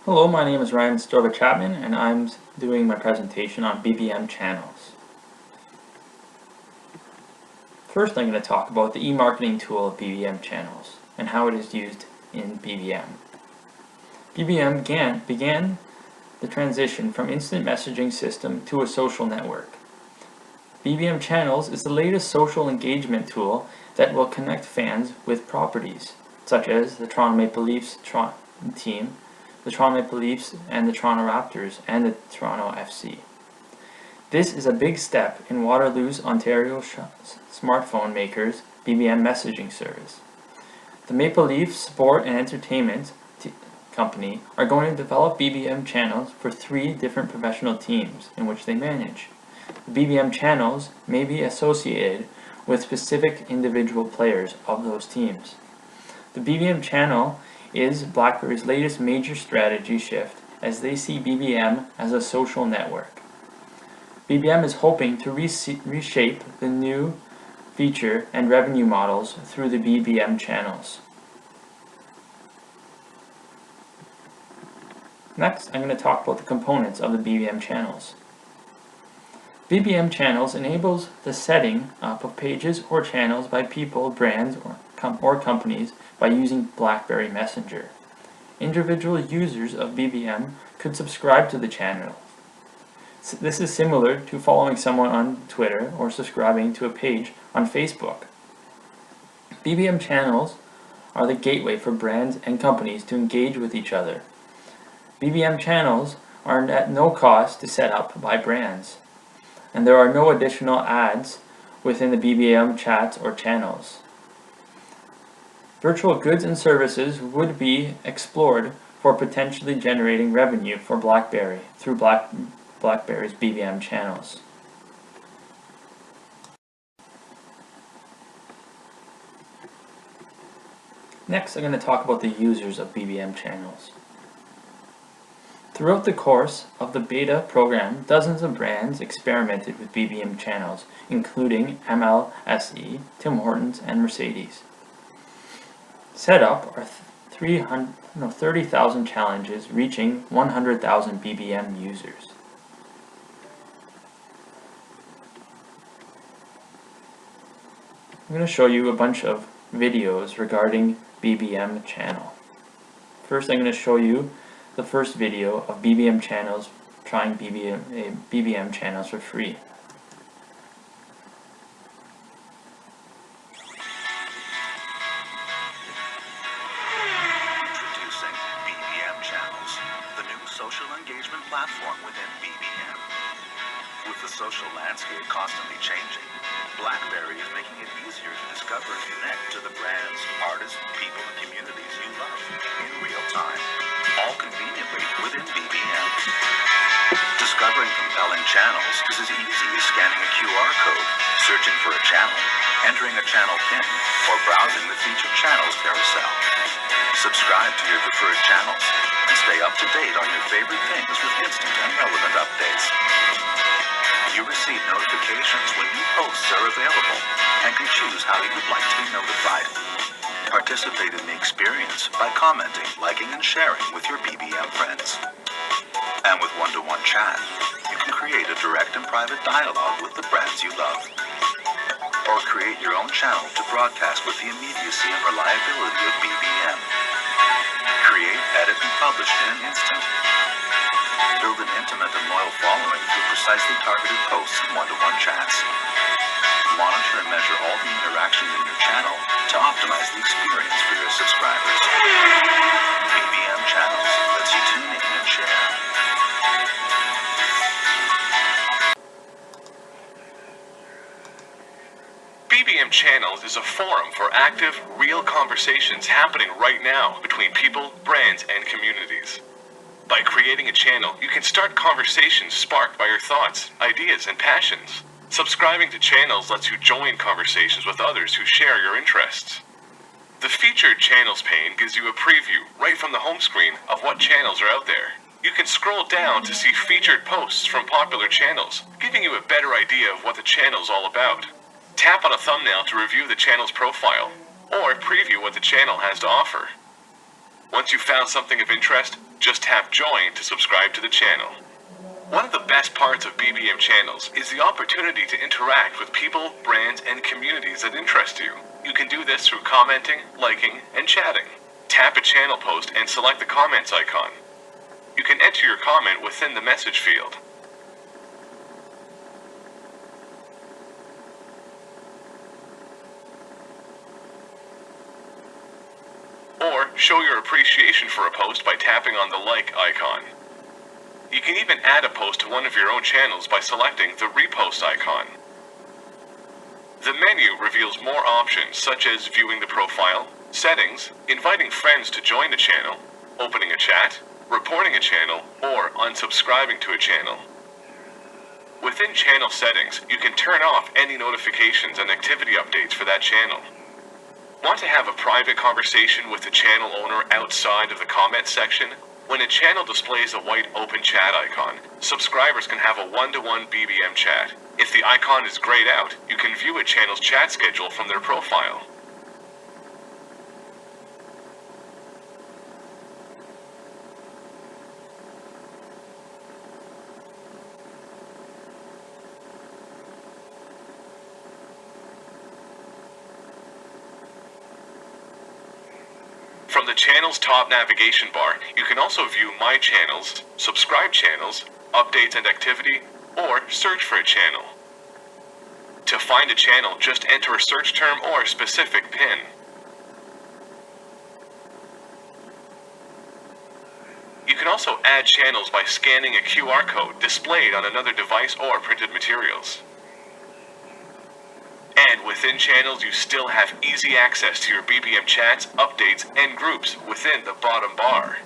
Hello, my name is Ryan Steube-Chapman and I'm doing my presentation on BBM channels. First, I'm going to talk about the e-marketing tool of BBM channels and how it is used in BBM. BBM began the transition from instant messaging system to a social network. BBM channels is the latest social engagement tool that will connect fans with properties, such as the Toronto Maple Leafs team, the Toronto Maple Leafs and the Toronto Raptors, and the Toronto FC. This is a big step in Waterloo's Ontario smartphone maker's BBM messaging service. The Maple Leaf Sport and Entertainment Company are going to develop BBM channels for 3 different professional teams in which they manage. The BBM channels may be associated with specific individual players of those teams. The BBM channel is BlackBerry's latest major strategy shift as they see BBM as a social network. BBM is hoping to reshape the new feature and revenue models through the BBM channels. Next, I'm going to talk about the components of the BBM channels. BBM channels enables the setting up of pages or channels by people, brands, or companies by using BlackBerry Messenger. Individual users of BBM could subscribe to the channel. This is similar to following someone on Twitter or subscribing to a page on Facebook. BBM channels are the gateway for brands and companies to engage with each other. BBM channels are at no cost to set up by brands, and there are no additional ads within the BBM chats or channels. Virtual goods and services would be explored for potentially generating revenue for BlackBerry through BlackBerry's BBM channels. Next, I'm going to talk about the users of BBM channels. Throughout the course of the beta program, dozens of brands experimented with BBM channels, including MLSE, Tim Hortons, and Mercedes. Set up are 30,000 challenges reaching 100,000 BBM users. I'm going to show you a bunch of videos regarding BBM channel. First, I'm going to show you the first video of BBM channels trying BBM channels for free. Introducing BBM channels, the new social engagement platform within BBM. With the social landscape constantly changing, BlackBerry is making it easier to discover and connect to the brands, artists, people, and communities you love in real time, all conveniently within BBM. Discovering compelling channels is as easy as scanning a QR code, searching for a channel, entering a channel pin, or browsing the featured channels carousel. Subscribe to your preferred channels and stay up to date on your favorite things with instant and relevant updates. You receive notifications when new posts are available and can choose how you would like to be notified. Participate in the experience by commenting, liking, and sharing with your BBM friends. And with one-to-one chat, you can create a direct and private dialogue with the brands you love. Or create your own channel to broadcast with the immediacy and reliability of BBM. Create, edit, and publish in an instant. Build an intimate and loyal following through precisely targeted posts and one-to-one chats. Monitor and measure all the interactions in your channel to optimize the experience for your subscribers. BBM channels lets you tune in and share. BBM Channels is a forum for active, real conversations happening right now between people, brands, and communities. By creating a channel, you can start conversations sparked by your thoughts, ideas, and passions. Subscribing to channels lets you join conversations with others who share your interests. The Featured Channels pane gives you a preview right from the home screen of what channels are out there. You can scroll down to see featured posts from popular channels, giving you a better idea of what the channel is all about. Tap on a thumbnail to review the channel's profile, or preview what the channel has to offer. Once you've found something of interest, just tap Join to subscribe to the channel. One of the best parts of BBM channels is the opportunity to interact with people, brands, and communities that interest you. You can do this through commenting, liking, and chatting. Tap a channel post and select the comments icon. You can enter your comment within the message field. Or show your appreciation for a post by tapping on the like icon. You can even add a post to one of your own channels by selecting the repost icon. The menu reveals more options such as viewing the profile, settings, inviting friends to join the channel, opening a chat, reporting a channel, or unsubscribing to a channel. Within channel settings, you can turn off any notifications and activity updates for that channel. Want to have a private conversation with the channel owner outside of the comment section? When a channel displays a white open chat icon, subscribers can have a one-to-one BBM chat. If the icon is grayed out, you can view a channel's chat schedule from their profile. From the channel's top navigation bar, you can also view My Channels, Subscribe Channels, Updates and Activity, or search for a channel. To find a channel, just enter a search term or a specific pin. You can also add channels by scanning a QR code displayed on another device or printed materials. And within channels, you still have easy access to your BBM chats, updates, and groups within the bottom bar.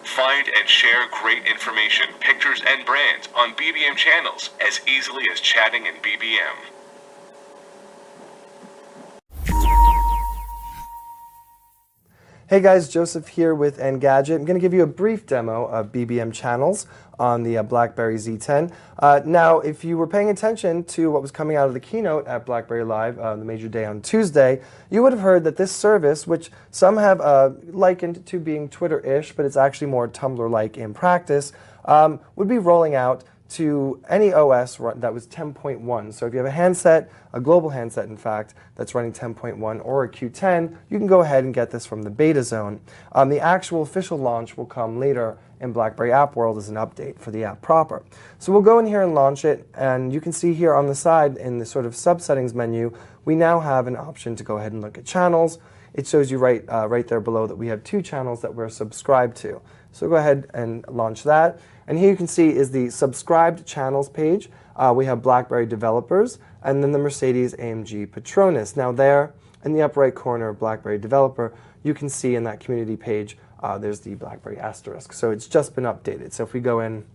Find and share great information, pictures, and brands on BBM channels as easily as chatting in BBM. Hey guys, Joseph here with Engadget. I'm going to give you a brief demo of BBM channels on the BlackBerry Z10. Now, if you were paying attention to what was coming out of the keynote at BlackBerry Live, the major day on Tuesday, you would have heard that this service, which some have likened to being Twitter-ish, but it's actually more Tumblr-like in practice, would be rolling out to any OS that was 10.1. So if you have a handset, a global handset in fact, that's running 10.1 or a Q10, you can go ahead and get this from the beta zone. The actual official launch will come later in BlackBerry App World as an update for the app proper. So we'll go in here and launch it, and you can see here on the side in the sort of sub-settings menu, we now have an option to go ahead and look at channels. It shows you right there below that we have 2 channels that we're subscribed to. So go ahead and launch that. And here you can see is the subscribed channels page. We have BlackBerry Developers and then the Mercedes-AMG Petronas. Now there in the upper right corner of BlackBerry Developer, you can see in that community page there's the BlackBerry asterisk. So it's just been updated. So if we go in,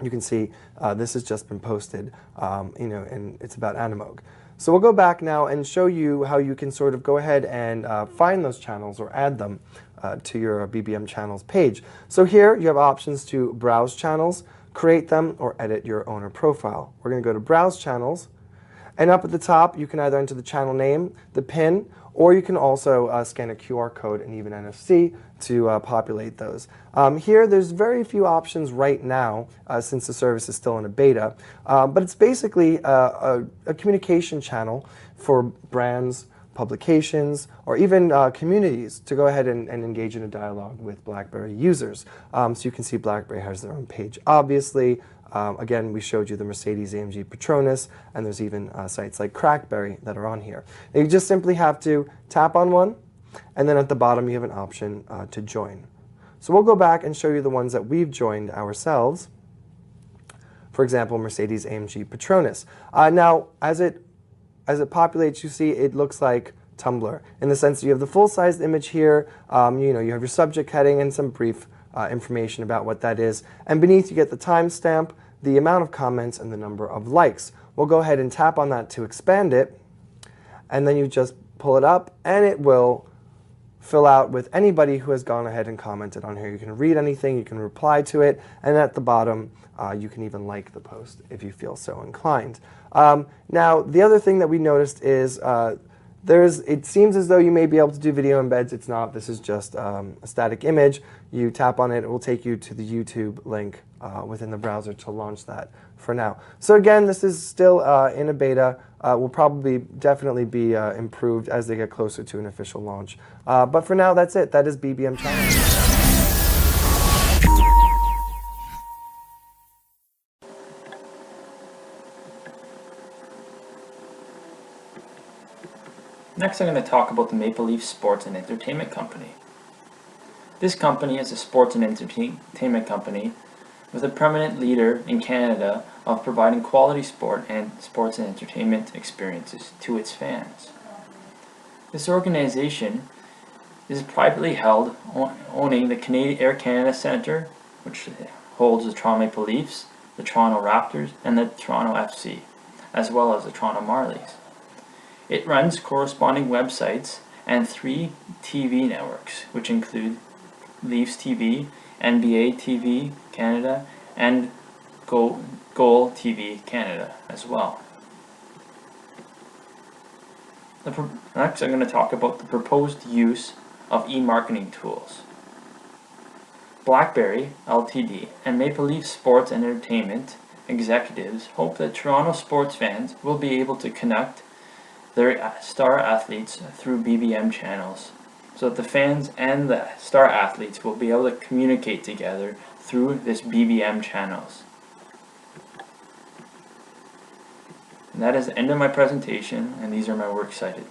you can see this has just been posted, and it's about Animogue. So we'll go back now and show you how you can sort of go ahead and find those channels or add them to your BBM channels page. So here you have options to browse channels, create them, or edit your owner profile. We're going to go to Browse Channels, and up at the top you can either enter the channel name, the PIN, or you can also scan a QR code and even NFC to populate those. Here there's very few options right now since the service is still in a beta, but it's basically a communication channel for brands, publications, or even communities to go ahead and engage in a dialogue with BlackBerry users. So you can see BlackBerry has their own page. Obviously, again, we showed you the Mercedes-AMG Petronas, and there's even sites like Crackberry that are on here. Now you just simply have to tap on one, and then at the bottom you have an option to join. So we'll go back and show you the ones that we've joined ourselves. For example, Mercedes-AMG Petronas. Now, as it populates, you see it looks like Tumblr in the sense that you have the full-sized image here. You have your subject heading and some brief information about what that is. And beneath you get the timestamp, the amount of comments, and the number of likes. We'll go ahead and tap on that to expand it, and then you just pull it up, and it will fill out with anybody who has gone ahead and commented on here. You can read anything, you can reply to it, and at the bottom you can even like the post if you feel so inclined. Now, the other thing that we noticed is It seems as though you may be able to do video embeds. It's not. This is just a static image. You tap on it, it will take you to the YouTube link within the browser to launch that for now. So again, this is still in a beta. Will probably definitely be improved as they get closer to an official launch. But for now, that's it. That is BBM Channels. Next, I'm going to talk about the Maple Leaf Sports and Entertainment Company. This company is a sports and entertainment company with a prominent leader in Canada of providing quality sports and entertainment experiences to its fans. This organization is privately held, owning the Air Canada Centre, which holds the Toronto Maple Leafs, the Toronto Raptors, and the Toronto FC, as well as the Toronto Marlies. It runs corresponding websites and 3 TV networks, which include Leafs TV, NBA TV Canada, and Goal TV Canada as well. Next, I'm going to talk about the proposed use of e-marketing tools. BlackBerry Ltd. and Maple Leaf Sports and Entertainment executives hope that Toronto sports fans will be able to connect their star athletes through BBM channels, so that the fans and the star athletes will be able to communicate together through this BBM channels. And that is the end of my presentation, and these are my works cited.